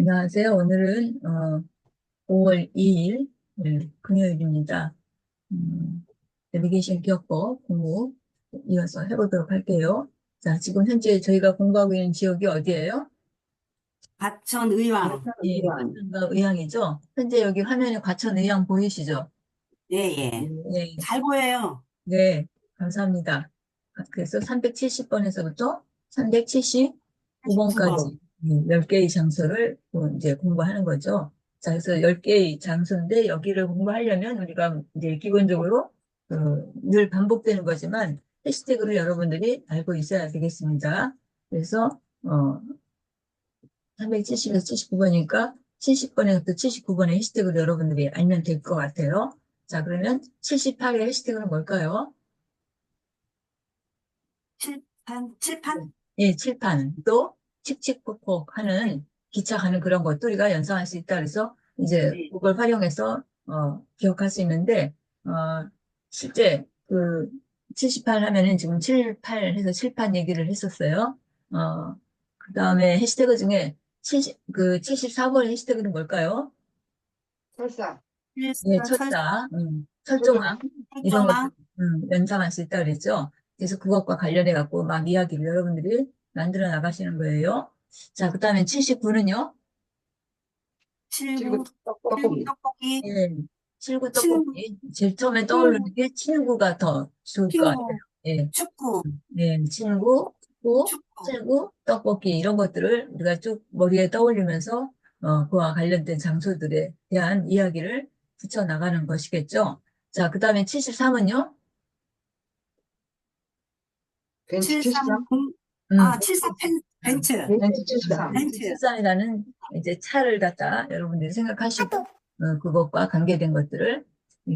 안녕하세요. 오늘은 5월 2일 금요일입니다. 내비게이션 기억법 공부 이어서 해보도록 할게요. 자, 지금 현재 저희가 공부하고 있는 지역이 어디예요? 과천의왕. 예, 과천과 의왕이죠. 현재 여기 화면에 과천 의왕 보이시죠? 예, 예. 네, 잘 보여요. 네, 감사합니다. 그래서 370번에서부터 379번까지 9번. 10개의 장소를 이제 공부하는 거죠. 자, 그래서 10개의 장소인데 여기를 공부하려면 우리가 이제 기본적으로 늘 반복되는 거지만 해시태그를 여러분들이 알고 있어야 되겠습니다. 그래서 370에서 79번이니까 70번에서 79번의 해시태그를 여러분들이 알면 될 것 같아요. 자, 그러면 78의 해시태그는 뭘까요? 칠판? 예, 칠판, 또 칙칙폭폭 하는 기차 가는 그런 것도 우리가 연상할 수 있다. 그래서 이제 네. 그걸 활용해서 기억할 수 있는데 실제 그 78 하면은 지금 78 해서 칠판 얘기를 했었어요. 그다음에 해시태그 중에 74번 해시태그는 뭘까요? 설사, 예, 철, 철사, 설정아, 철조망 이런 것들 철조망? 연상할 수 있다 그랬죠. 그래서 그것과 관련해 갖고 막 이야기를 여러분들이 만들어 나가시는 거예요. 자, 그다음에 79는요? 칠구 칠구, 칠구 떡볶이, 떡볶이? 예, 칠구 친구, 떡볶이. 제일 처음에 친구, 떠오르는 게 친구가 더 좋을 것 같아요. 친구, 예, 축구, 예, 친구, 또 축구. 칠구, 떡볶이 이런 것들을 우리가 쭉 머리에 떠올리면서 그와 관련된 장소들에 대한 이야기를 붙여 나가는 것이겠죠. 자, 그다음에 73은요? 벤치 73, 730, 음, 74 벤츠, 벤치 73, 벤츠 벤츠. 칠삼이라는 이제 차를 갖다 여러분들이 생각하시고 그것과 관계된 것들을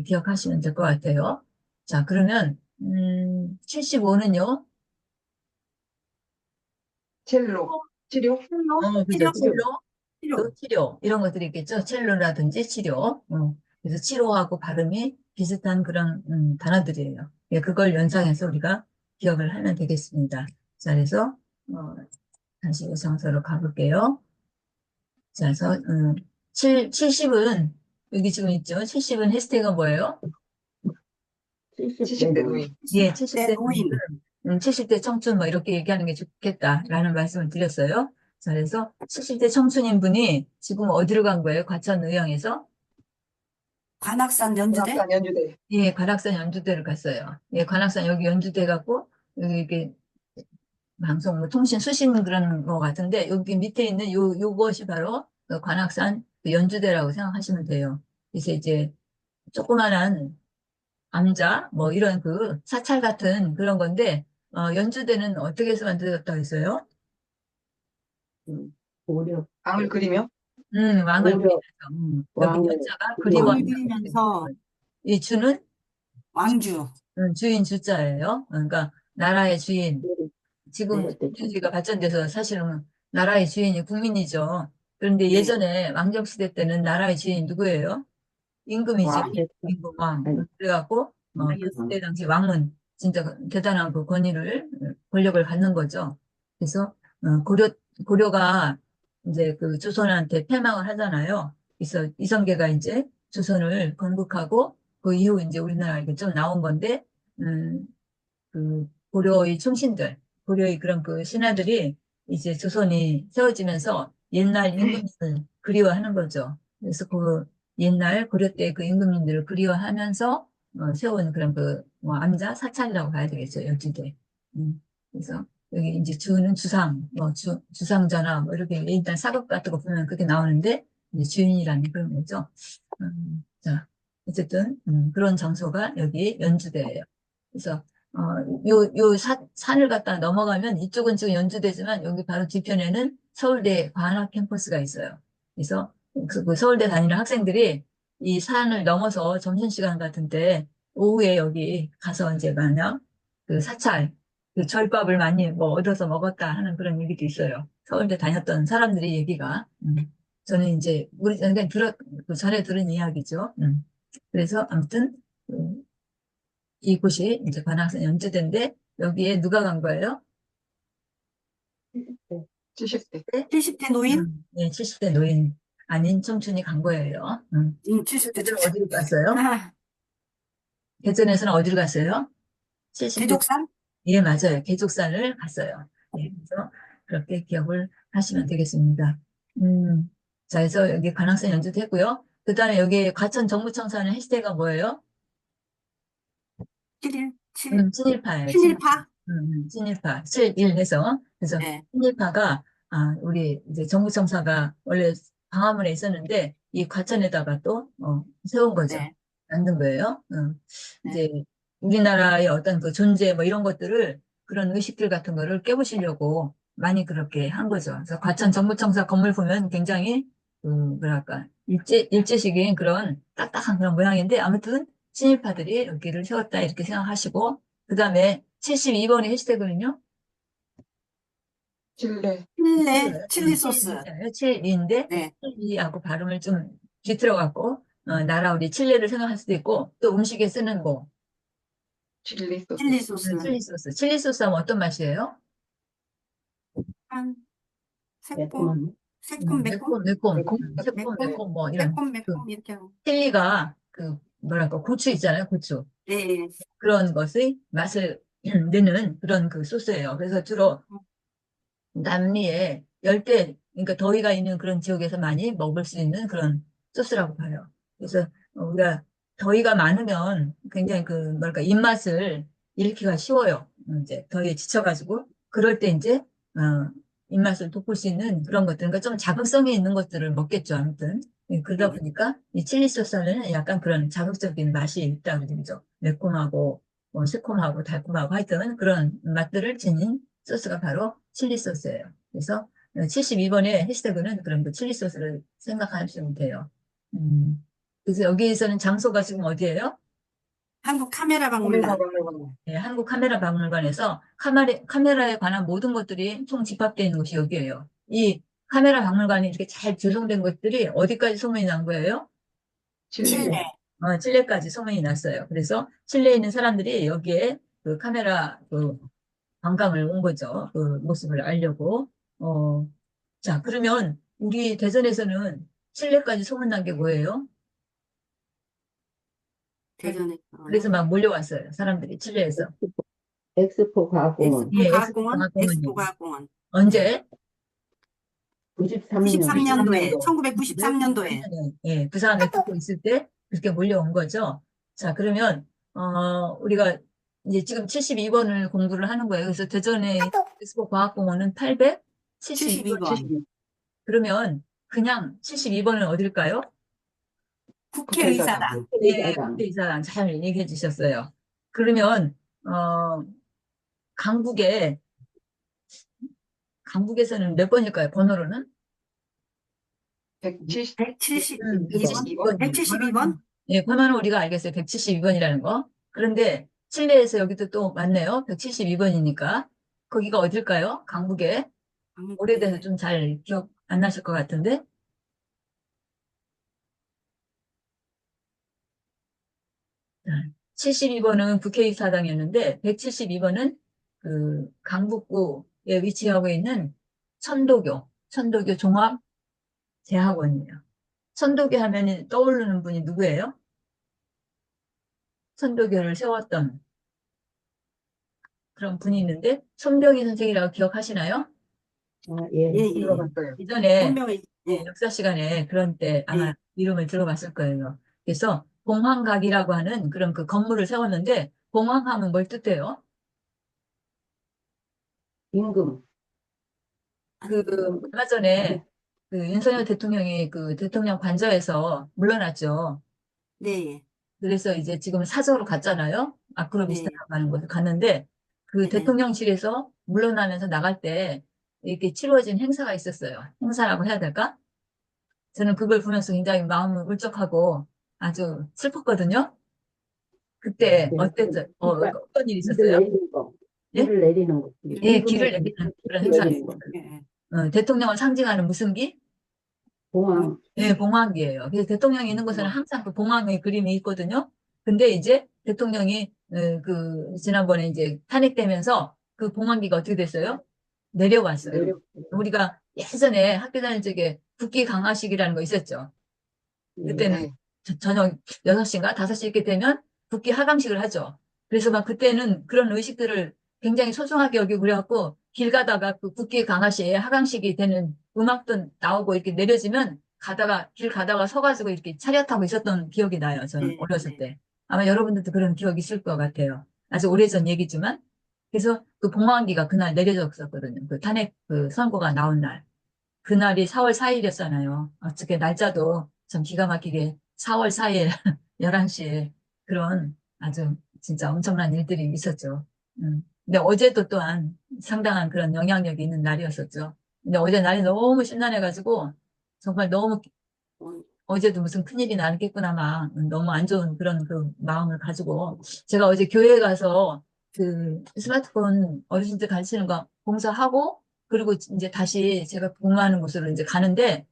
기억하시면 될 것 같아요. 자, 그러면 75는요? 첼로, 치료, 그죠. 치료, 치료, 첼로, 또 치료. 치료 이런 것들이 있겠죠. 첼로라든지 치료. 그래서 치료하고 발음이 비슷한 그런 단어들이에요. 예, 그걸 연상해서 우리가 기억을 하면 되겠습니다. 자, 그래서 다시 장소로 가볼게요. 자, 그래서 70은 여기 지금 있죠. 70은 해시태그가 뭐예요? 70대 노인, 예, 70대 70대 노인은 노인. 70대 청춘 뭐 이렇게 얘기하는 게 좋겠다라는 말씀을 드렸어요. 자, 그래서 70대 청춘인 분이 지금 어디로 간 거예요? 과천 의왕에서? 관악산 연주대? 문학산 연주대, 예, 관악산 연주대를 갔어요. 예, 관악산 여기 연주대 갖고 여기 이렇게 방송, 뭐 통신, 수신 그런 거 같은데 여기 밑에 있는 요것이 바로 그 관악산 그 연주대라고 생각하시면 돼요. 그래서 이제 조그만한 암자 뭐 이런 그 사찰 같은 그런 건데 연주대는 어떻게 해서 만들어졌다고 했어요? 오려, 왕을 그리며, 왕을 오려, 그리면서 여기 왕을 연자가 왕을 그리워한다. 그리며, 그리면서 이 주는 왕주. 주인 주자예요. 그러니까 나라의 주인. 지금 네, 네, 민주주의가 발전돼서 사실은 나라의 주인이 국민이죠. 그런데 네. 예전에 왕정시대 때는 나라의 주인이 누구예요? 임금이죠. 왕, 임금 왕. 아니, 그래갖고 그때 당시 왕은 진짜 대단한 그 권력을 갖는 거죠. 그래서 고려가 이제 그 조선한테 패망을 하잖아요. 그래서 이성계가 이제 조선을 건국하고 그 이후 이제 우리나라가 이렇게 좀 나온 건데 음, 그 고려의 충신들, 고려의 그런 그 신하들이 이제 조선이 세워지면서 옛날 임금님을 그리워하는 거죠. 그래서 그 옛날 고려 때 그 임금님들을 그리워하면서 세운 그런 그 뭐 암자 사찰이라고 봐야 되겠죠. 연주대. 그래서 여기 이제 주는 주상, 뭐 주상전하 뭐 이렇게 일단 사극 같은 거 보면 그렇게 나오는데 이제 주인이라는 그런 거죠. 자, 어쨌든 그런 장소가 여기 연주대예요. 그래서 산을 갖다 넘어가면 이쪽은 지금 연주대지만 여기 바로 뒤편에는 서울대 관악 캠퍼스가 있어요. 그래서 그 서울대 다니는 학생들이 이 산을 넘어서 점심시간 같은 때 오후에 여기 가서 이제 만약 그 사찰, 그 절밥을 많이 뭐 얻어서 먹었다 하는 그런 얘기도 있어요. 서울대 다녔던 사람들이 얘기가. 저는 이제 우리 그러니까 그 전에 들은 이야기죠. 그래서 아무튼 이곳이 이제 관악산 연주대인데 여기에 누가 간 거예요? 70대. 70대 노인? 네, 70대 노인 아닌 청춘이 간 거예요. 70대 대전 청춘. 어디로 갔어요? 아, 대전에서는 어디로 갔어요? 70대, 대족산? 예, 맞아요. 개족산을 갔어요. 예, 그래서 그렇게 기억을 하시면 되겠습니다. 자, 그래서 여기 관악산 연주도 했고요. 그 다음에 여기 과천 정부청사는 해시태그가 뭐예요? 친일파예요. 친일파? 친일파. 7일 해서. 그래서 네, 친일파가, 우리 이제 정부청사가 원래 광화문에 있었는데, 이 과천에다가 또, 세운 거죠. 네, 만든 거예요. 네. 이제 우리나라의 어떤 그 존재 뭐 이런 것들을, 그런 의식들 같은 거를 깨부시려고 많이 그렇게 한 거죠. 그래서 과천 정부청사 건물 보면 굉장히, 뭐랄까, 일제식인 그런 딱딱한 그런 모양인데, 아무튼 친일파들이 여기를 세웠다 이렇게 생각하시고, 그 다음에 72번의 해시태그는요? 칠레. 칠리 소스. 칠리인데, 네, 칠리하고 발음을 좀 뒤틀어갖고, 나라 우리 칠레를 생각할 수도 있고, 또 음식에 쓰는 거, 칠리 소스. 칠리 소스. 칠리 소스. 칠리 소스 하면 어떤 맛이에요? 한 새콤, 매콤한 새콤, 매콤, 매콤, 매콤? 새콤, 매콤, 매콤, 뭐, 이런. 매콤, 그 매콤 이렇게 하고. 칠리가, 뭐랄까, 고추 있잖아요, 고추. 네, 그런 것의 맛을 내는 그런 그 소스예요. 그래서 주로 남미의 열대, 그러니까 더위가 있는 그런 지역에서 많이 먹을 수 있는 그런 소스라고 봐요. 그래서 우리가 더위가 많으면 굉장히 뭐랄까, 입맛을 잃기가 쉬워요. 이제 더위에 지쳐가지고. 그럴 때 이제, 입맛을 돋굴 수 있는 그런 것들, 그러니까 좀 자극성이 있는 것들을 먹겠죠, 아무튼. 그러다 네. 보니까 이 칠리 소스 안에는 약간 그런 자극적인 맛이 있다고 그러죠. 매콤하고, 새콤하고, 달콤하고 하여튼 그런 맛들을 지닌 소스가 바로 칠리 소스예요. 그래서 72번의 해시태그는 그런 그 칠리 소스를 생각하시면 돼요. 그래서 여기에서는 장소가 지금 어디예요? 한국 카메라 카메라 박물관. 박물관. 네, 한국 카메라 박물관에서 카메라에 관한 모든 것들이 총 집합되어 있는 곳이 여기예요. 이 카메라 박물관이 이렇게 잘 조성된 것들이 어디까지 소문이 난 거예요? 칠레. 칠레. 칠레까지 소문이 났어요. 그래서 칠레에 있는 사람들이 여기에 그 카메라 관광을 온 거죠. 그 모습을 알려고. 어, 자, 그러면 우리 대전에서는 칠레까지 소문난 게 뭐예요? 대전에. 그래서 막 몰려왔어요. 사람들이 칠레에서. 엑스포 과학공원 예, 과학공원? 엑스포 엑스포 과학공원. 언제? 93년 93년도에, 93년도. 1993년도에. 예, 부산에 듣고 있을 때 그렇게 몰려온 거죠. 자, 그러면, 우리가 이제 지금 72번을 공부를 하는 거예요. 그래서 대전의 엑스포 과학공원은 872번. 72번. 그러면 그냥 72번은 어딜까요? 국회의사당. 네, 국회의사당 국회의사당 잘 얘기해 주셨어요. 그러면, 어, 강북에, 강북에서는 몇 번일까요? 번호로는? 172번. 172번? 172번? 예, 번호는 우리가 알겠어요. 172번이라는 거. 그런데 칠레에서 여기도 또 맞네요. 172번이니까. 거기가 어딜까요? 강북에. 오래돼서 좀 잘 기억 안 나실 것 같은데. 72번은 국회의사당이었는데, 172번은 그 강북구에 위치하고 있는 천도교 종합대학원이에요. 천도교 하면 떠오르는 분이 누구예요? 천도교를 세웠던 그런 분이 있는데, 손병희 선생이라고 기억하시나요? 예. 예, 예. 들어봤어요. 이전에 본명이, 예. 역사 시간에 그런 때 아마 예. 이름을 들어봤을 거예요. 그래서 봉황각이라고 하는 그런 그 건물을 세웠는데, 봉황하면 뭘 뜻해요? 임금 얼마 전에 그 윤석열 대통령이 그 대통령 관저에서 물러났죠. 네, 예. 그래서 이제 지금 사저로 갔잖아요. 네, 아크로비스타라고 하는 곳에 갔는데 그 네. 대통령실에서 물러나면서 나갈 때 이렇게 치루어진 행사가 있었어요. 행사라고 해야 될까? 저는 그걸 보면서 굉장히 마음을 울적하고 아주 슬펐거든요. 그때 네. 어땠죠? 어떤 일이 길을 있었어요? 내리는 거 예? 길을 내리는 거 예, 길을 내리는 그런 길을 행사가 내리는 거 있었어요. 예, 대통령을 상징하는 무슨 기? 공항 네, 봉황기예요. 그래서 대통령이 있는 곳에는 항상 그 봉황의 그림이 있거든요. 근데 이제 대통령이 지난번에 이제 탄핵되면서 그 봉황기가 어떻게 됐어요? 내려왔어요. 내려. 우리가 예전에 학교 다닐 적에 국기 강화식이라는 거 있었죠. 그때는 네. 저녁 6시인가 5시 이렇게 되면 국기 하강식을 하죠. 그래서 막 그때는 그런 의식들을 굉장히 소중하게 여기고 그래갖고 길 가다가 그 국기 강화시에 하강식이 되는 음악도 나오고 이렇게 내려지면 길 가다가 서가지고 이렇게 차렷 타고 있었던 기억이 나요. 저는 네, 어렸을 네. 때. 아마 여러분들도 그런 기억이 있을 것 같아요. 아주 오래전 얘기지만. 그래서 그 봉황기가 그날 내려졌었거든요. 그 탄핵 그 선고가 나온 날. 그날이 4월 4일이었잖아요. 어떻게 날짜도 참 기가 막히게 4월 4일 11시에 그런 아주 진짜 엄청난 일들이 있었죠. 근데 어제도 또한 상당한 그런 영향력이 있는 날이었었죠. 근데 어제 날이 너무 심란해가지고 정말 너무 어제도 무슨 큰일이 나겠구나 막 너무 안 좋은 그런 그 마음을 가지고 제가 어제 교회에 가서 그 스마트폰 어르신들 가르치는 거 봉사하고 그리고 이제 다시 제가 복무하는 곳으로 이제 가는데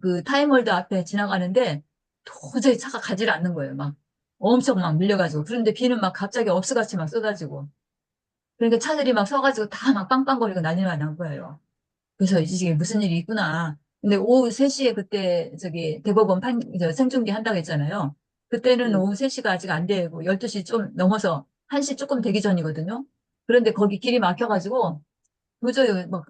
그 타임월드 앞에 지나가는데 도저히 차가 가지를 않는 거예요. 막 엄청 막 밀려가지고 그런데 비는 막 갑자기 억수같이 막 쏟아지고 그러니까 차들이 막 서가지고 다 막 빵빵거리고 난리가 난 거예요. 그래서 이게 무슨 일이 있구나. 근데 오후 3시에 그때 저기 대법원 생중계 한다고 했잖아요. 그때는 오후 3시가 아직 안 되고 12시 좀 넘어서 1시 조금 되기 전이거든요. 그런데 거기 길이 막혀가지고 도저히 막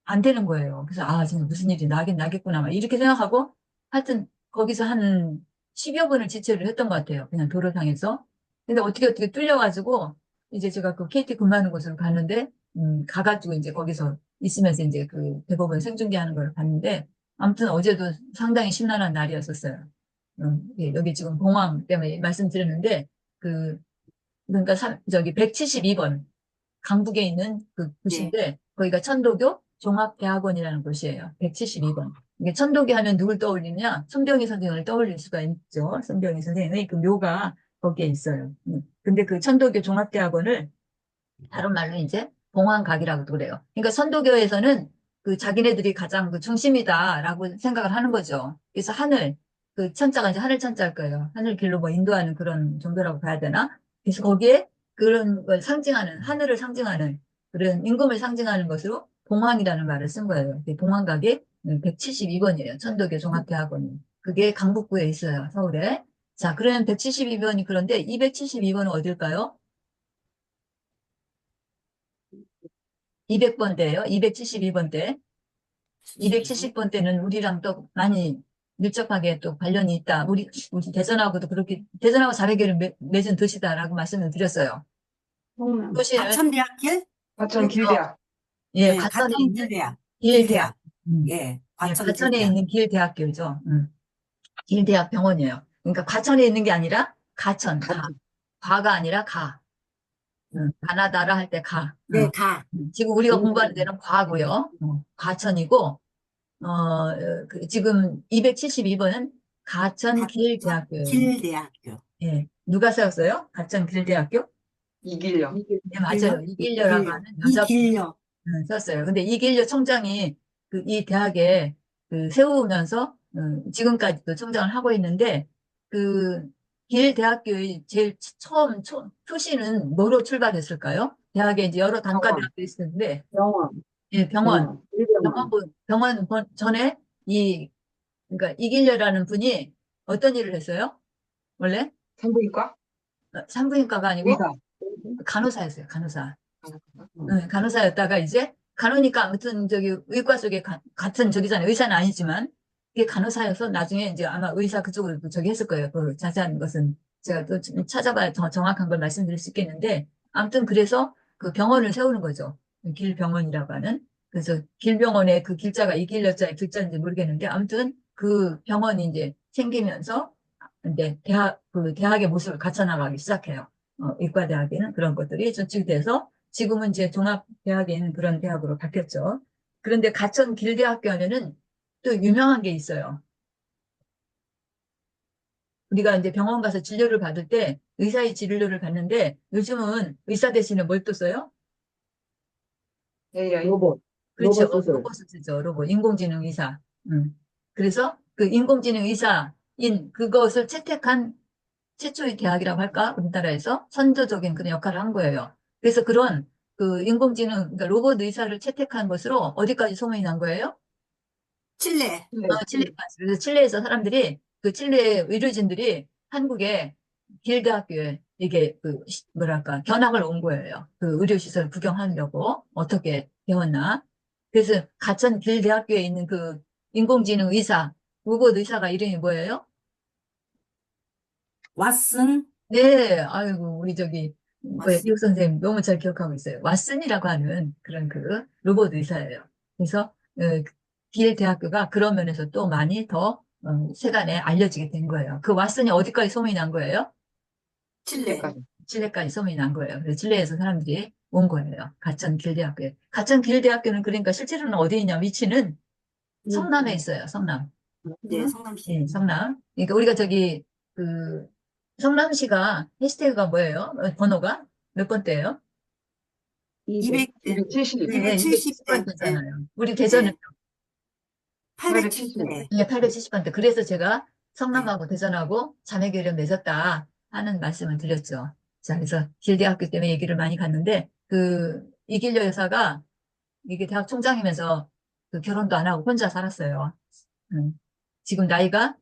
안 되는 거예요. 그래서 아, 지금 무슨 일이 나긴 나겠구나. 막 이렇게 생각하고 하여튼 거기서 한 10여 분을 지체를 했던 것 같아요. 그냥 도로상에서. 근데 어떻게 뚫려가지고 이제 제가 그 KT 근무하는 곳으로 갔는데 가가지고 이제 거기서 있으면서 이제 그 대법원 생중계하는 걸 봤는데 아무튼 어제도 상당히 심란한 날이었었어요. 예, 여기 지금 공항 때문에 말씀드렸는데 그 그러니까 저기 172번 강북에 있는 그 네. 곳인데 거기가 천도교 종합대학원이라는 곳이에요. 172번. 이게 천도교 하면 누굴 떠올리냐? 손병희 선생을 떠올릴 수가 있죠. 손병희 선생의 그 묘가 거기에 있어요. 근데 그 천도교 종합대학원을 다른 말로 이제 봉황각이라고도 그래요. 그러니까 선도교에서는 그 자기네들이 가장 그 중심이다라고 생각을 하는 거죠. 그래서 그 천자가 이제 하늘 천자일 거예요. 하늘 길로 뭐 인도하는 그런 종교라고 봐야 되나? 그래서 거기에 그런 걸 상징하는, 하늘을 상징하는 그런 임금을 상징하는 것으로 봉황이라는 말을 쓴 거예요. 봉황각이 172번이에요. 천도교 종합대학원이. 그게 강북구에 있어요. 서울에. 자, 그러면 172번이 그런데 272번은 어딜까요? 200번대예요. 272번대. 270번대는 우리랑 또 많이 밀접하게 또 관련이 있다. 우리 대전하고도 그렇게, 대전하고 자매교를 맺은 도시다라고 말씀을 드렸어요. 성남. 도시를, 과천대학길? 과천 길대학. 예, 네, 과천에 있는 과천길대학. 길대학. 예, 예, 과천에 과천길대학. 있는 길대학교죠. 길대학 병원이에요. 그러니까 과천에 있는 게 아니라 가천, 과가 아니라 가. 가나다라 할 때 가. 네, 가. 지금 우리가 공부하는 데는 과고요. 과천이고, 지금 272번은 가천 길대학교예요. 길대학교. 예. 누가 세웠어요? 가천 길대학교? 이길령. 네, 맞아요. 이길려라고 하는 여자분이 이길려. 썼어요. 근데 이길려 총장이 이 대학에 세우면서 지금까지도 총장을 하고 있는데 그 길대학교의 제일 처음 표시는 뭐로 출발했을까요? 대학에 이제 여러 단과대학도 있었는데 병원. 예, 병원. 일병원. 전에 그러니까 이길려라는 분이 어떤 일을 했어요? 원래? 산부인과? 산부인과가 아니고 의사. 간호사였어요, 간호사. 음. 간호사였다가 이제 간호니까 아무튼 저기 의과 쪽에 같은 저기잖아요. 의사는 아니지만 이게 간호사여서 나중에 이제 아마 의사 그쪽으로 저기 했을 거예요. 그 자세한 것은 제가 또 찾아봐야 더 정확한 걸 말씀드릴 수 있겠는데 아무튼 그래서 그 병원을 세우는 거죠. 길병원이라고 하는. 그래서 길병원의 그 길자가 이길려자의 길자인지 모르겠는데 아무튼 그 병원이 이제 생기면서 이제 그 대학의 모습을 갖춰나가기 시작해요. 의과대학에는 그런 것들이 조직돼서 지금은 이제 종합대학에 있는 그런 대학으로 바뀌었죠. 그런데 가천 길대학교 하면은 또 유명한 게 있어요. 우리가 이제 병원 가서 진료를 받을 때 의사의 진료를 받는데 요즘은 의사 대신에 뭘 또 써요? AI. 로봇. 그렇죠. 로봇 수술. 로봇을 쓰죠. 로봇. 인공지능 의사. 그래서 그 인공지능 의사인 그것을 채택한 최초의 대학이라고 할까? 우리나라에서 선도적인 그런 역할을 한 거예요. 그래서 그런 그 인공지능, 그러니까 로봇 의사를 채택한 것으로 어디까지 소문이 난 거예요? 칠레. 네. 칠레까지. 그래서 칠레에서 사람들이, 그 칠레 의료진들이 한국에 길대학교에 이게 뭐랄까, 견학을 온 거예요. 그 의료시설 구경하려고. 어떻게 배웠나. 그래서 가천 길대학교에 있는 그 인공지능 의사, 로봇 의사가 이름이 뭐예요? 왓슨. 네, 아이고, 우리 왓슨. 미국 선생님 너무 잘 기억하고 있어요. 왓슨이라고 하는 그런 그 로봇 의사예요. 그래서, 길 대학교가 그런 면에서 또 많이 더, 세간에 알려지게 된 거예요. 그 왓슨이 어디까지 소문이 난 거예요? 칠레. 칠레까지. 칠레까지 소문이 난 거예요. 그래서 칠레에서 사람들이 온 거예요. 가천 길대학교에. 가천 길대학교는 그러니까 실제로는 어디에 있냐, 위치는 성남에 있어요, 성남. 네, 성남시. 예, 성남. 그러니까 우리가 그, 성남시가 해시태그가 뭐예요? 번호가? 몇 번대예요? 200, 270. 네, 270대. 270번대잖아요. 우리 대전은 870대. 870번대. 그래서 제가 네. 성남하고 대전하고 자매교를 맺었다 하는 말씀을 드렸죠. 자, 그래서 길대학교 때문에 얘기를 많이 갔는데, 이길려 여사가 이게 대학 총장이면서 그 결혼도 안 하고 혼자 살았어요. 지금 나이가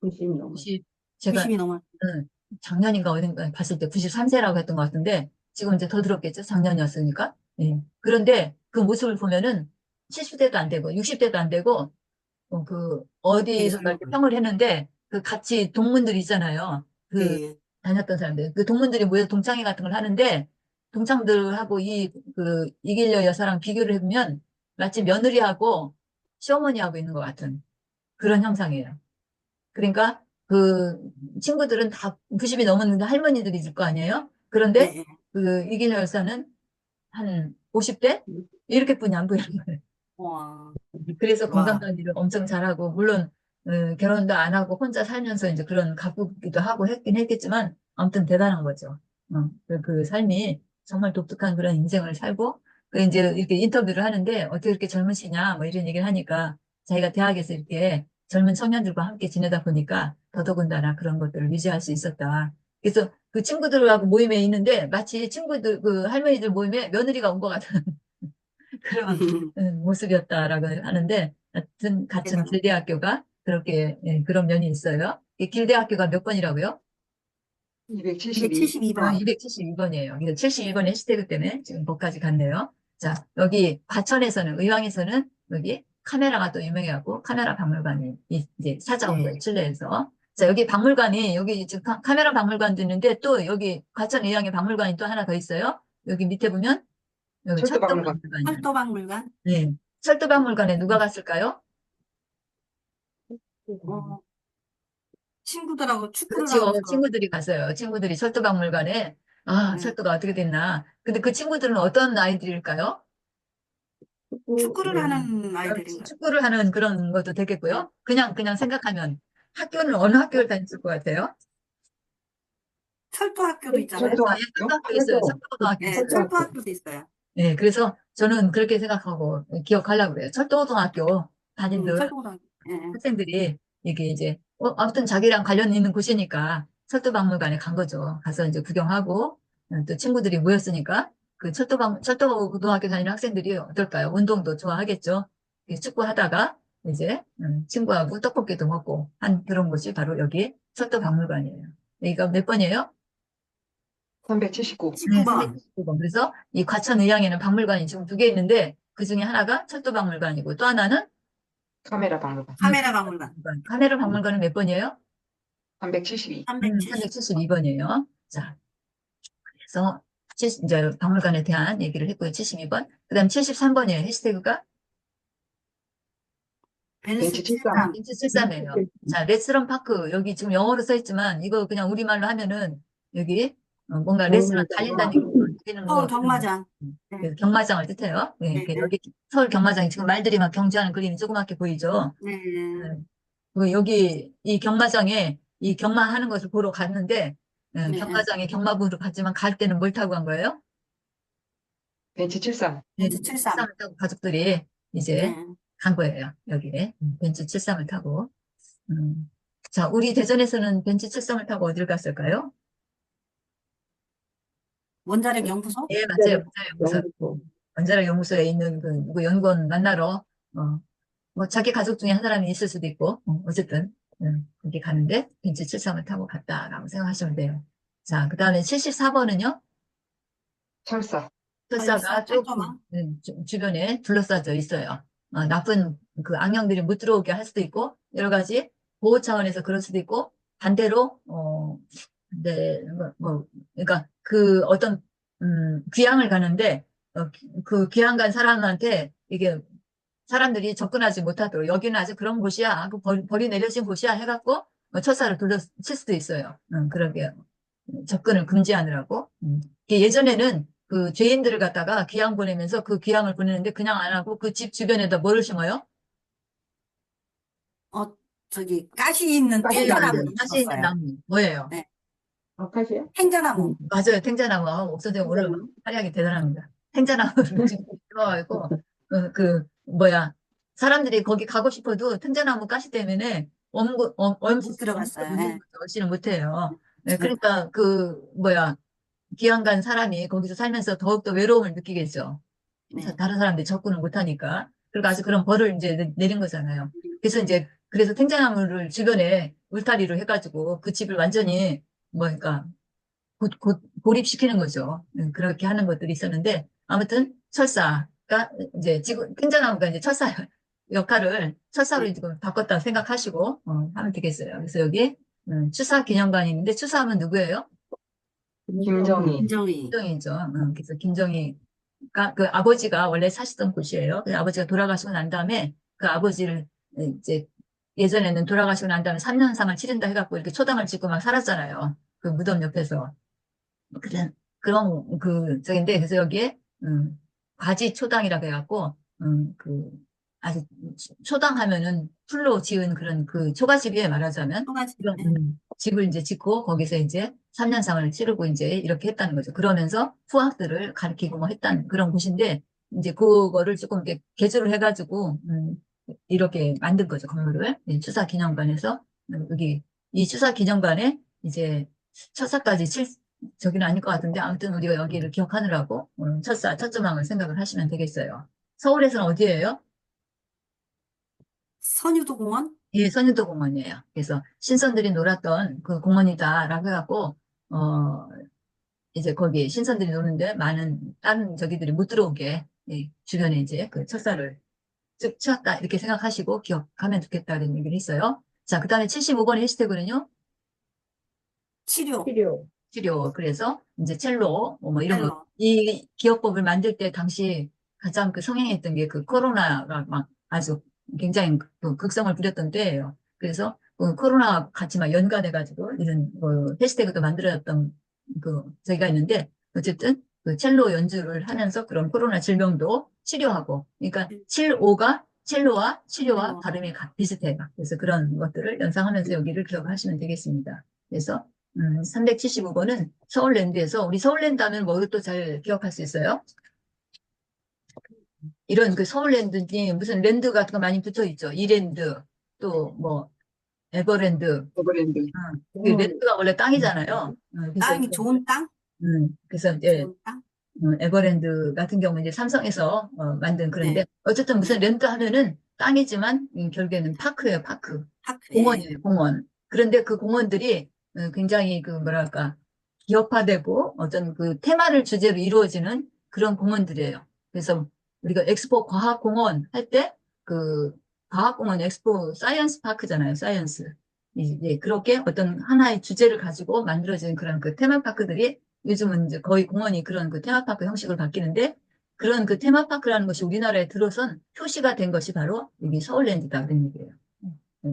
90, 제가 90이 넘어. 응, 작년인가 어딘가 봤을 때 93세라고 했던 것 같은데, 지금 이제 더 들었겠죠? 작년이었으니까. 예. 그런데 그 모습을 보면은 70대도 안 되고, 60대도 안 되고, 되게 어디서 젊어 이렇게 보여. 평을 했는데, 그 같이 동문들 있잖아요. 네. 다녔던 사람들. 그 동문들이 모여서 동창회 같은 걸 하는데, 동창들하고 이길려 여사랑 비교를 해보면, 마치 며느리하고 시어머니하고 있는 것 같은 그런 형상이에요. 그러니까 그 친구들은 다 90이 넘었는데 할머니들이 있을 거 아니에요? 그런데 네. 그 이기려 여사는 한 50대? 이렇게뿐이 안 보이는 거예요. 와. 그래서 와. 건강관리를 엄청 잘하고, 물론, 결혼도 안 하고 혼자 살면서 이제 그런 가꾸기도 하고 했긴 했겠지만, 아무튼 대단한 거죠. 그 삶이 정말 독특한 그런 인생을 살고, 이제 이렇게 인터뷰를 하는데, 어떻게 이렇게 젊으시냐, 뭐 이런 얘기를 하니까, 자기가 대학에서 이렇게 젊은 청년들과 함께 지내다 보니까, 더더군다나 그런 것들을 유지할 수 있었다. 그래서 그 친구들하고 모임에 있는데, 마치 친구들, 그 할머니들 모임에 며느리가 온 것 같은 그런 모습이었다라고 하는데, 하여튼 같은 대단하다. 길대학교가 그렇게 그런 면이 있어요. 이 길대학교가 몇 번이라고요? 272. 272번. 272번이에요. 72번 해시태그 때문에 지금 거기까지 갔네요. 자, 여기 과천에서는, 의왕에서는 여기 카메라가 또 유명해갖고 카메라 박물관이 이제 찾아온 네. 거예요. 칠레에서. 자, 여기 박물관이, 여기 지금 카메라 박물관도 있는데, 또 여기 과천 의왕에 박물관이 또 하나 더 있어요. 여기 밑에 보면 여기 철도박물관. 철도박물관이에요. 철도박물관. 네. 철도박물관에 누가 갔을까요? 어, 친구들하고 축구를 하러 그렇죠. 갔어. 친구들이 갔어요. 친구들이 철도박물관에, 아, 네. 철도가 어떻게 됐나. 근데 그 친구들은 어떤 아이들일까요? 축구를 하는 아이들인가? 축구를 하는 그런 것도 되겠고요. 그냥 생각하면 학교는 어느 학교를 다녔을 것 같아요? 철도학교도 있잖아요. 아, 예, 철도학교? 철도학교 있어요. 철도고등학교 네, 있어요. 철도학교. 철도학교도 있어요. 네, 그래서 저는 그렇게 생각하고 기억하려고 그래요. 철도고등학교 다니던 철도고등학교. 예. 학생들이 이게 이제 아무튼 자기랑 관련 있는 곳이니까 철도박물관에 간 거죠. 가서 이제 구경하고 또 친구들이 모였으니까 그 철도고등학교 다니는 학생들이 어떨까요? 운동도 좋아하겠죠. 축구하다가 이제 친구하고 떡볶이도 먹고 한 그런 곳이 바로 여기 철도박물관이에요. 여기가 몇 번이에요? 379. 네, 19번. 369번. 그래서 이 과천의왕에는 박물관이 지금 두 개 있는데 그 중에 하나가 철도박물관이고 또 하나는 카메라 박물관. 카메라 박물관. 카메라 박물관은 몇 번이에요? 372. 370. 372번이에요. 자, 그래서 이제 박물관에 대한 얘기를 했고요. 72번. 그 다음 73번이에요. 해시태그가 벤츠 벤츠 73. 73. 벤츠 73이에요. 자, 레스런 파크. 여기 지금 영어로 써 있지만 이거 그냥 우리말로 하면은 여기 뭔가 레스런 달린다는 얘기 되는 거. 경마장. 네. 경마장을 뜻해요. 네, 네. 여기 서울 경마장이 지금 말들이 막 경주하는 그림이 조그맣게 보이죠. 네. 네. 그리고 여기 이 경마장에 이 경마하는 것을 보러 갔는데 네. 경마장에 경마부로 갔지만 갈 때는 뭘 타고 간 거예요? 벤츠 73. 네, 벤츠 73. 73을 타고 가족들이 이제 네. 간 거예요. 여기에 벤츠 73을 타고. 자, 우리 대전에서는 벤츠 73을 타고 어딜 갔을까요? 원자력 연구소? 예, 맞아요. 원자력 연구소에 있는 그 누구 연구원 만나러, 뭐 자기 가족 중에 한 사람이 있을 수도 있고, 어쨌든, 거기 가는데 벤츠 73을 타고 갔다라고 생각하시면 돼요. 자, 그 다음에 74번은요? 철사. 철사가 조금 주변에 둘러싸져 있어요. 나쁜 그 악령들이 못 들어오게 할 수도 있고, 여러 가지 보호 차원에서 그럴 수도 있고, 반대로, 네, 그러니까 그 어떤, 귀향을 가는데, 그 귀향 간 사람한테 이게 사람들이 접근하지 못하도록 여기는 아직 그런 곳이야. 그 벌이 내려진 곳이야 해갖고 철사를 둘러칠 수도 있어요. 그러게 접근을 금지하느라고. 이게 예전에는 그 죄인들을 갖다가 귀양 보내면서 그 귀양을 보내는데 그냥 안 하고 그 집 주변에다 뭐를 심어요? 저기 가시 있는 가시 탱자나무 나무. 가시 있는 심었어요. 나무 뭐예요? 네. 아카시아? 탱자나무. 맞아요. 탱자나무. 옥선생 오늘 활약이 대단합니다. 탱자나무를 지금 심어가지고 사람들이 거기 가고 싶어도 탱자나무 가시 때문에 못 들어갔어요. 네. 오지는 못해요. 네, 그러니까 귀양 간 사람이 거기서 살면서 더욱더 외로움을 느끼겠죠. 네. 다른 사람들이 접근을 못하니까. 그리고 아주 그런 벌을 이제 내린 거잖아요. 그래서 탱자나무를 주변에 울타리로 해가지고 그 집을 완전히 그러니까 고립시키는 거죠. 그렇게 하는 것들이 있었는데 아무튼 철사가 이제 지금 탱자나무가 이제 철사 역할을 철사로 지금 바꿨다 생각하시고 하면 되겠어요. 그래서 여기 추사 기념관이 있는데 추사하면 누구예요? 김정희. 김정희. 김정희죠. 그래서 김정희가 그 아버지가 원래 사시던 곳이에요. 그 아버지가 돌아가시고 난 다음에 그 아버지를 이제 예전에는 돌아가시고 난 다음에 3년상을 치른다 해갖고 이렇게 초당을 짓고 막 살았잖아요. 그 무덤 옆에서. 그런 저긴데 그래서 여기에 과지 초당이라고 해갖고 아주 초당 하면은 풀로 지은 그런 그 초가집이에요 말하자면 초가집. 그런 네. 집을 이제 짓고 거기서 이제 3년상을 치르고 이제 이렇게 했다는 거죠. 그러면서 후학들을 가르치고 뭐 했다는 그런 곳인데 이제 그거를 조금 이렇게 개조를 해가지고 이렇게 만든 거죠 건물을 추사기념관에서 여기 이 추사기념관에 이제 철사까지 저기는 아닐 것 같은데 아무튼 우리가 여기를 기억하느라고 첫조망을 생각을 하시면 되겠어요. 서울에서는 어디예요? 선유도 공원? 예, 선유도 공원이에요. 그래서 신선들이 놀았던 그 공원이다라고 해갖고 이제 거기 신선들이 노는데 많은 다른 저기들이 못 들어오게 주변에 이제 그 철사를 쭉 치웠다 이렇게 생각하시고 기억하면 좋겠다는 얘기를 했어요. 자, 그 다음에 75번의 해시태그는요. 치료. 치료. 그래서 이제 첼로 뭐 이런 거. 첼로. 이 기억법을 만들 때 당시 가장 그 성행했던 게 그 코로나가 막 아주 굉장히 그 극성을 부렸던 때예요. 그래서 그 코로나 같이 막 연관해가지고 이런 해시태그도 만들어졌던 저기가 있는데 어쨌든 그 첼로 연주를 하면서 그런 코로나 질병도 치료하고 그러니까 첼로와 치료와 발음이 비슷해요. 그래서 그런 것들을 연상하면서 여기를 기억하시면 되겠습니다. 그래서 375번은 서울랜드에서 우리 서울랜드 하면 뭐를 또 잘 기억할 수 있어요? 이런 그 서울랜드니 무슨 랜드 같은 거 많이 붙어 있죠. 이랜드 또 뭐 에버랜드. 에버랜드. 그 랜드가 원래 땅이잖아요. 땅이 좋은 땅? 그래서 이제 좋은 땅? 에버랜드 같은 경우는 이제 삼성에서 만든 그런데 네. 어쨌든 무슨 랜드 하면은 땅이지만 결국에는 파크예요, 파크. 파크. 공원이에요, 공원. 그런데 그 공원들이 굉장히 그 뭐랄까 기업화되고 어떤 그 테마를 주제로 이루어지는 그런 공원들이에요. 그래서 우리가 엑스포 과학공원 할 때 그 과학공원 엑스포 사이언스 파크잖아요, 사이언스. 이제 그렇게 어떤 하나의 주제를 가지고 만들어진 그런 그 테마파크들이 요즘은 이제 거의 공원이 그런 그 테마파크 형식으로 바뀌는데 그런 그 테마파크라는 것이 우리나라에 들어선 표시가 된 것이 바로 여기 서울랜드다 그런 얘기예요.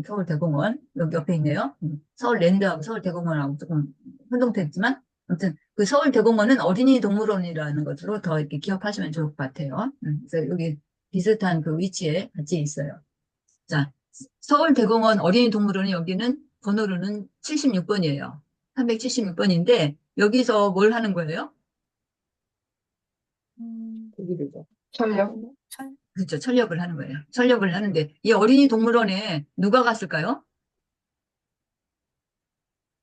서울대공원 여기 옆에 있네요. 서울랜드하고 서울대공원하고 조금 혼동돼 있지만 아무튼 그 서울대공원은 어린이 동물원이라는 것으로 더 이렇게 기억하시면 좋을 것 같아요. 그래서 여기 비슷한 그 위치에 같이 있어요. 자, 서울대공원 어린이 동물원은 여기는 번호로는 76번이에요. 376번인데 여기서 뭘 하는 거예요? 철력. 그렇죠. 철렵을 하는 거예요. 철렵을 하는데 이 어린이 동물원에 누가 갔을까요?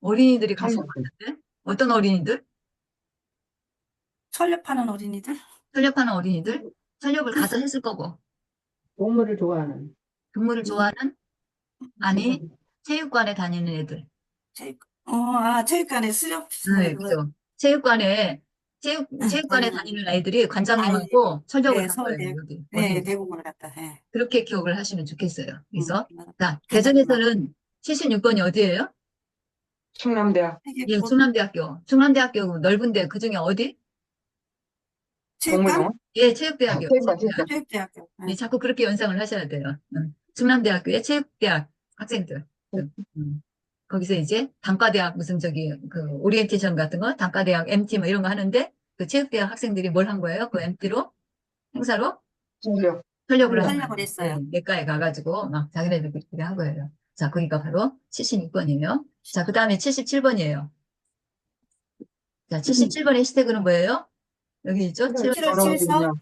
어린이들이 갔을 것 같은데 어떤 어린이들? 철렵하는 어린이들? 철렵하는 어린이들? 철렵을 가서 했을 거고. 동물을 좋아하는. 동물을 좋아하는? 아니, 체육관에 다니는 애들. 체육관에 수렵, 네, 그죠. 체육관에, 체육관에 다니는 아이들이 관장님하고 철렵을 네, 한 거예요, 서울대, 여기. 네, 어디. 대공원을 갔다, 예. 그렇게 기억을 하시면 좋겠어요. 그래서, 맞아. 자, 괜찮구나. 대전에서는 76번이 어디예요? 충남대학 예, 충남대학교. 충남대학교 넓은데 그 중에 어디? 체육관? 동물농원 예, 체육대학교. 체육관 체육대학. 체육대학교. 예, 자꾸 그렇게 연상을 하셔야 돼요. 충남대학교의 체육대학 학생들. 거기서 이제 단과대학 무슨 저기 그 오리엔테이션 같은 거, 단과대학 MT 뭐 이런 거 하는데 그 체육대학 학생들이 뭘 한 거예요? 그 MT로 행사로 철력 활력을 한 활력을 거예요. 했어요. 내과에 가가지고 막 자기네들 그렇게 한 거예요. 자, 거기가 바로 76번이에요. 자, 그 다음에 77번이에요. 자, 77번의 해시태그는 뭐예요? 여기 있죠? 7월 7월 걸어가 7일 주면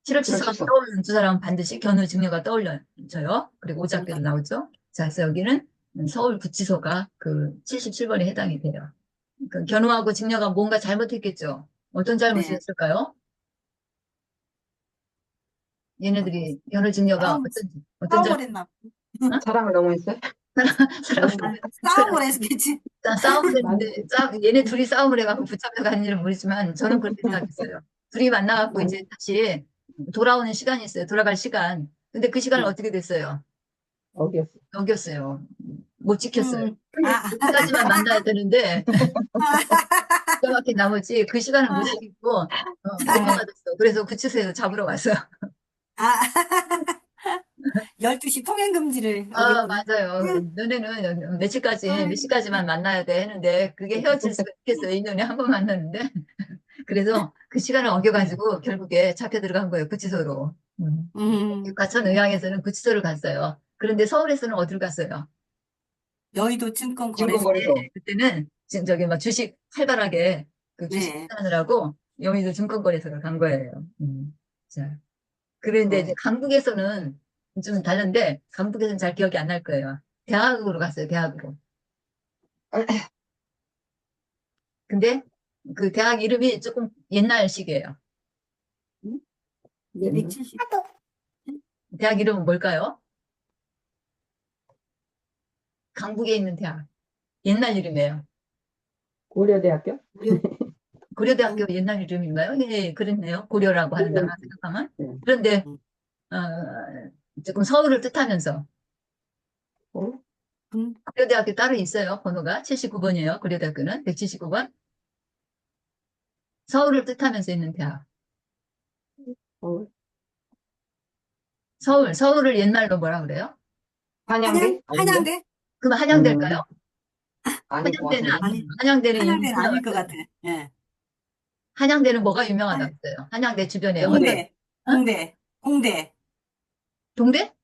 7월 7일 칠서. 떠오르는 두 사람은 반드시 견우 직녀가 떠올려져요. 그리고 오작교도 나오죠. 자, 그래서 여기는 서울구치소가 그 77번에 해당이 돼요. 그 견우하고 직녀가 뭔가 잘못했겠죠. 어떤 잘못을 네. 했을까요? 얘네들이 견우 직녀가 어떤 싸움을 했나? 사랑을 너무 했어요? 싸움을 했겠지. 싸움을 했는데 얘네 둘이 싸움을 해갖고 붙잡혀가는지는 모르지만 저는 그렇게 생각했어요. 둘이 만나갖고 이제 다시 돌아오는 시간이 있어요. 돌아갈 시간. 근데 그 시간을 어떻게 됐어요? 어디였어? 넘겼어요. 못 지켰어요. 아, 그까지만 만나야 되는데 그밖에 나머지 그 시간을 못 지키고 넘어가졌어. 그래서 구치소에서 잡으러 왔어요. 아, 12시 통행 금지를 아, 어겼구나. 맞아요. 너네는 며칠까지, 몇 시까지만 만나야 돼 했는데 그게 헤어질 수가 있겠어요. 2년에 한 번 만났는데. 그래서 그 시간을 어겨가지고 결국에 잡혀 들어간 거예요. 구치소로. 과천의학에서는 구치소를 갔어요. 그런데 서울에서는 어디를 갔어요? 여의도 증권거래소. 증권거래소 그때는 지금 저기 막 주식 활발하게 그 주식 네. 하느라고 여의도 증권거래소를 간 거예요. 자, 그런데 이제 강북에서는 좀 다른데 강북에서는 잘 기억이 안 날 거예요. 대학으로 갔어요. 대학으로. 근데 그 대학 이름이 조금 옛날식이에요. 270. 대학 이름은 뭘까요? 강북에 있는 대학. 옛날 이름이에요. 고려대학교? 고려대학교 옛날 이름인가요? 예, 그렇네요. 고려라고 한다 생각하면. 그런데 조금 서울을 뜻하면서 고려대학교 따로 있어요. 번호가 79번이에요. 고려대학교는 179번. 서울을 뜻하면서 있는 대학. 서울을 옛말로 뭐라 그래요? 한양대? 한양대? 그럼 한양대일까요? 아닐 것 한양대는 같은데. 아니에요. 한양대는 이미 한양대는 아닐 것 유명하죠. 같아. 예. 한양대는 뭐가 유명하다고 했어요? 한양대 주변에 공대, 공대, 공대, 동대?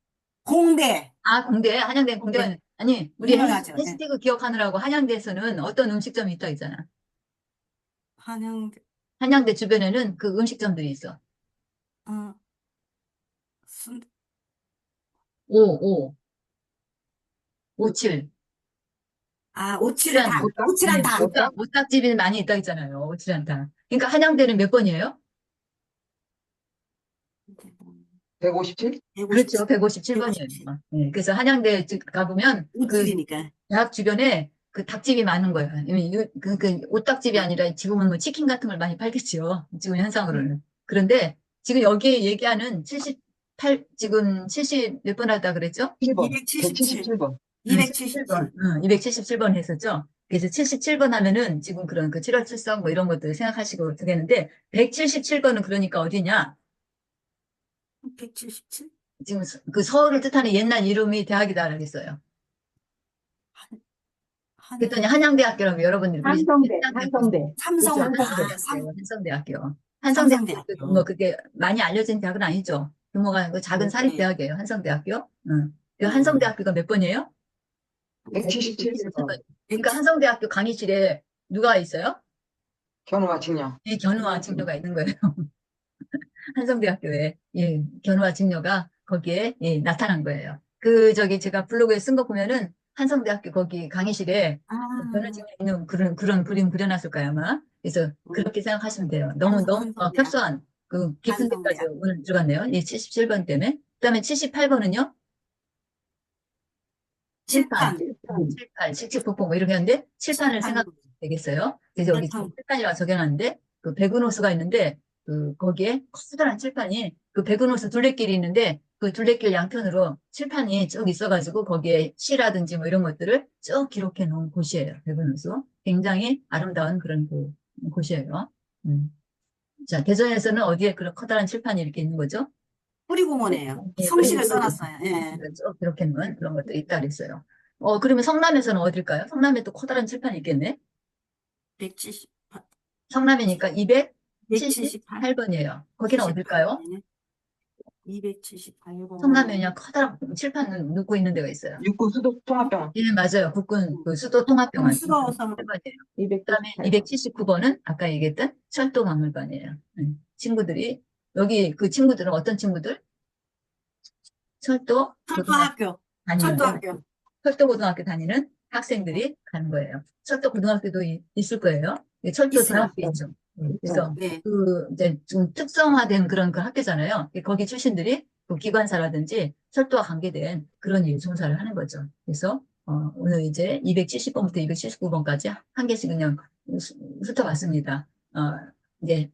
공대. 아, 공대. 한양대 공대가 네. 아니, 우리 유명하죠. 네. 해시태그 기억하느라고 한양대에서는 어떤 음식점이 있다 있잖아. 한양대, 한양대 주변에는 그 음식점들이 있어. 순, 5, 57. 오칠한 닭, 오칠한 닭. 모딱집이 많이 있다 있잖아요. 오칠한탕. 그러니까 한양대는 몇 번이에요? 157? 그렇죠. 157번이에요. 네, 그래서 한양대 가보면 그 오칠이니까. 대학 주변에 그 닭집이 많은 거예요. 그 오딱집이 아니라 지금은 뭐 치킨 같은 걸 많이 팔겠죠. 지금 현상으로는. 그런데 지금 여기 얘기하는 78, 지금 70 몇 번 하다 그랬죠? 7번. 277. 177번. 277. 277번 했었죠. 그래서 77번 하면은 지금 그런 그 7월 출석 뭐 이런 것들 생각하시고 되겠는데 177번은 그러니까 어디냐? 177? 지금 그 서울을 뜻하는 옛날 이름이 대학이다 그랬어요. 그랬더니 한양대학교라고 여러분들이 한성대, 한성대. 삼성, 한성대학교. 삼성대학교. 뭐 그게 많이 알려진 대학은 아니죠. 규모가 그 작은 사립대학이에요. 한성대학교. 그 한성대학교가 몇 번이에요? 177번. 그러니까 한성대학교 강의실에 누가 있어요? 견우와 직녀. 이 견우와 직녀가 있는 거예요. 한성대학교에 견우와 직녀가 거기에 나타난 거예요. 그 제가 블로그에 쓴 거 보면은 한성대학교 거기 강의실에 아, 변호진이 있는 그런 그림 그려놨을 거예요, 아마. 그래서 그렇게 생각하시면 돼요. 너무 한성대학. 협소한 그 깊은 데까지 한성대학. 오늘 들어갔네요. 이 77번 때문에. 그다음에 78번은요? 칠판. 칠판. 칠판, 칙칙폭폭 뭐 이렇게 하는데 칠판을 생각하면 되겠어요. 그래서 여기 칠판. 칠판이라고 적여놨는데 그 백은호수가 있는데 그 거기에 커다란 칠판이 그 백은호수 둘레길이 있는데 그 둘레길 양편으로 칠판이 쭉 있어가지고 거기에 시라든지 뭐 이런 것들을 쭉 기록해 놓은 곳이에요. 백은호수. 굉장히 아름다운 그런 그 곳이에요. 자, 대전에서는 어디에 그런 커다란 칠판이 이렇게 있는 거죠? 뿌리공원이에요. 예, 성씨를 그리고 써놨어요. 예. 쭉 이렇게 놓은 그런 것도 있다 그랬어요. 그러면 성남에서는 어딜까요? 성남에 또 커다란 칠판이 있겠네? 178. 성남이니까 178. 278번이에요. 거기는 어딜까요? 278번. 성남에 그냥 커다란 칠판 놓고 있는 데가 있어요. 육구 수도 통합병원. 예, 맞아요. 국군 그 수도 통합병원. 수도섬. 8번이에요. 278번. 그다음에 279번은 아까 얘기했던 철도박물관이에요. 친구들이 여기 그 친구들은 어떤 친구들? 철도 고등학교 철도학교. 다니는 철도학교. 철도고등학교 다니는 학생들이 가는 거예요. 철도고등학교도 있을 거예요. 예, 철도 있어요. 대학도 있죠. 그래서 네. 그 이제 좀 특성화된 그런 그 학교잖아요. 거기 출신들이 그 기관사라든지 철도와 관계된 그런 일 종사를 하는 거죠. 그래서 오늘 이제 270번부터 279번까지 한 개씩 그냥 훑어봤습니다. 이제